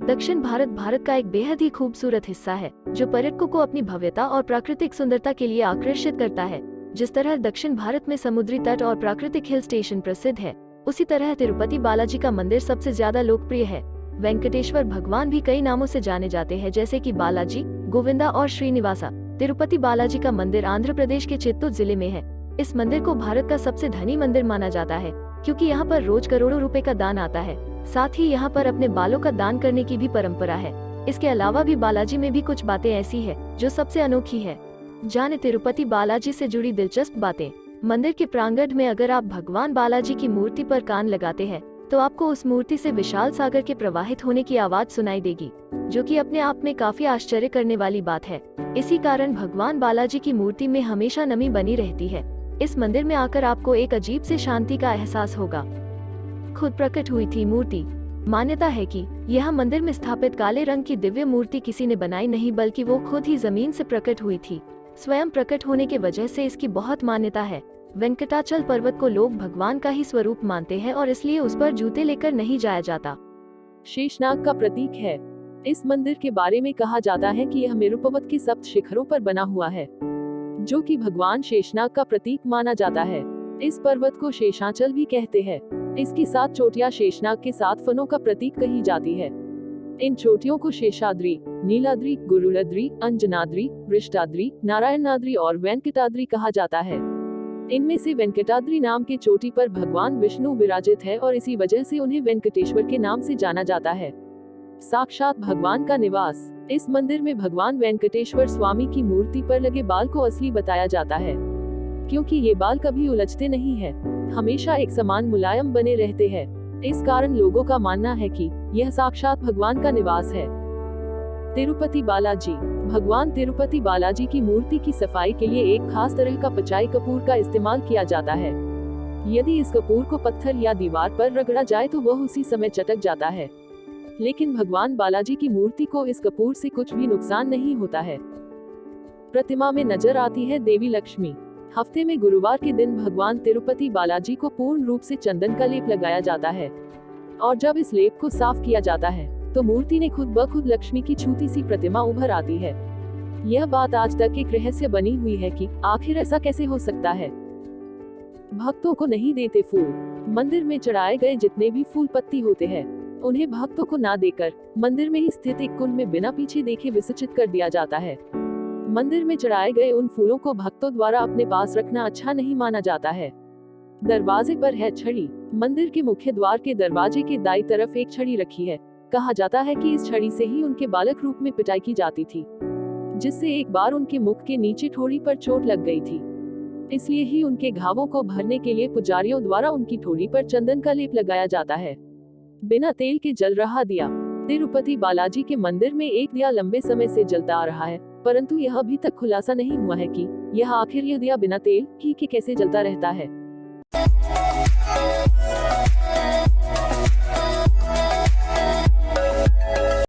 दक्षिण भारत भारत का एक बेहद ही खूबसूरत हिस्सा है जो पर्यटकों को अपनी भव्यता और प्राकृतिक सुंदरता के लिए आकर्षित करता है। जिस तरह दक्षिण भारत में समुद्री तट और प्राकृतिक हिल स्टेशन प्रसिद्ध है, उसी तरह तिरुपति बालाजी का मंदिर सबसे ज्यादा लोकप्रिय है। वेंकटेश्वर भगवान भी कई नामों से जाने जाते हैं, जैसे कि बालाजी, गोविंदा और श्रीनिवासा। तिरुपति बालाजी का मंदिर आंध्र प्रदेश के चित्तूर जिले में है। इस मंदिर को भारत का सबसे धनी मंदिर माना जाता है, क्योंकि यहाँ पर रोज करोड़ों रुपए का दान आता है। साथ ही यहाँ पर अपने बालों का दान करने की भी परंपरा है। इसके अलावा भी बालाजी में भी कुछ बातें ऐसी है जो सबसे अनोखी है। जाने तिरुपति बालाजी से जुड़ी दिलचस्प बातें। मंदिर के प्रांगण में अगर आप भगवान बालाजी की मूर्ति पर कान लगाते हैं तो आपको उस मूर्ति से विशाल सागर के प्रवाहित होने की आवाज सुनाई देगी, जो कि अपने आप में काफी आश्चर्य करने वाली बात है। इसी कारण भगवान बालाजी की मूर्ति में हमेशा नमी बनी रहती है। इस मंदिर में आकर आपको एक अजीब से शांति का एहसास होगा। खुद प्रकट हुई थी मूर्ति। मान्यता है कि यह मंदिर में स्थापित काले रंग की दिव्य मूर्ति किसी ने बनाई नहीं, बल्कि वो खुद ही जमीन से प्रकट हुई थी। स्वयं प्रकट होने के वजह से इसकी बहुत मान्यता है। वेंकटाचल पर्वत को लोग भगवान का ही स्वरूप मानते हैं और इसलिए उस पर जूते लेकर नहीं जाया जाता। शेषनाग का प्रतीक है। इस मंदिर के बारे में कहा जाता है कि यह मेरु पर्वत के सप्त शिखरों पर बना हुआ है, जो कि भगवान शेषनाग का प्रतीक माना जाता है। इस पर्वत को शेषाचल भी कहते हैं। इसकी 7 चोटियां शेषनाग के 7 फनों का प्रतीक कही जाती है। इन चोटियों को शेषाद्री, नीलाद्री, गुरुलाद्री, अंजनाद्री, वृष्टाद्री, नारायणाद्री और वेंकटाद्री कहा जाता है। इनमें से वेंकटाद्री नाम के चोटी पर भगवान विष्णु विराजित है और इसी वजह से उन्हें वेंकटेश्वर के नाम से जाना जाता है। साक्षात भगवान का निवास। इस मंदिर में भगवान वेंकटेश्वर स्वामी की मूर्ति पर लगे बाल को असली बताया जाता है, क्योंकि ये बाल कभी उलझते नहीं है, हमेशा एक समान मुलायम बने रहते हैं। इस कारण लोगों का मानना है कि यह साक्षात भगवान का निवास है। तिरुपति बालाजी। भगवान तिरुपति बालाजी की मूर्ति की सफाई के लिए एक खास तरह का पचाई कपूर का इस्तेमाल किया जाता है। यदि इस कपूर को पत्थर या दीवार पर रगड़ा जाए तो वह उसी समय चटक जाता है, लेकिन भगवान बालाजी की मूर्ति को इस कपूर से कुछ भी नुकसान नहीं होता है। प्रतिमा में नजर आती है देवी लक्ष्मी। हफ्ते में गुरुवार के दिन भगवान तिरुपति बालाजी को पूर्ण रूप से चंदन का लेप लगाया जाता है, और जब इस लेप को साफ किया जाता है तो मूर्ति ने खुद ब खुद लक्ष्मी की छूती सी प्रतिमा उभर आती है। यह बात आज तक एक रहस्य बनी हुई है कि आखिर ऐसा कैसे हो सकता है। भक्तों को नहीं देते फूल। मंदिर में चढ़ाए गए जितने भी फूल पत्ती होते हैं, उन्हें भक्तों को ना देकर मंदिर में ही स्थित एक कुंड में बिना पीछे देखे विसर्जित कर दिया जाता है। मंदिर में चढ़ाए गए उन फूलों को भक्तों द्वारा अपने पास रखना अच्छा नहीं माना जाता है। दरवाजे पर है छड़ी। मंदिर के मुख्य द्वार के दरवाजे के दाईं तरफ एक छड़ी रखी है। कहा जाता है कि इस छड़ी से ही उनके बालक रूप में पिटाई की जाती थी, जिससे एक बार उनके मुख के नीचे ठोड़ी पर चोट लग गई थी। इसलिए ही उनके घावों को भरने के लिए पुजारियों द्वारा उनकी ठोड़ी पर चंदन का लेप लगाया जाता है। बिना तेल के जल रहा दिया। तिरुपति बालाजी के मंदिर में एक दिया लंबे समय से जलता आ रहा है, परंतु यह अभी तक खुलासा नहीं हुआ है कि यह आखिर यह दिया बिना तेल के कैसे जलता रहता है।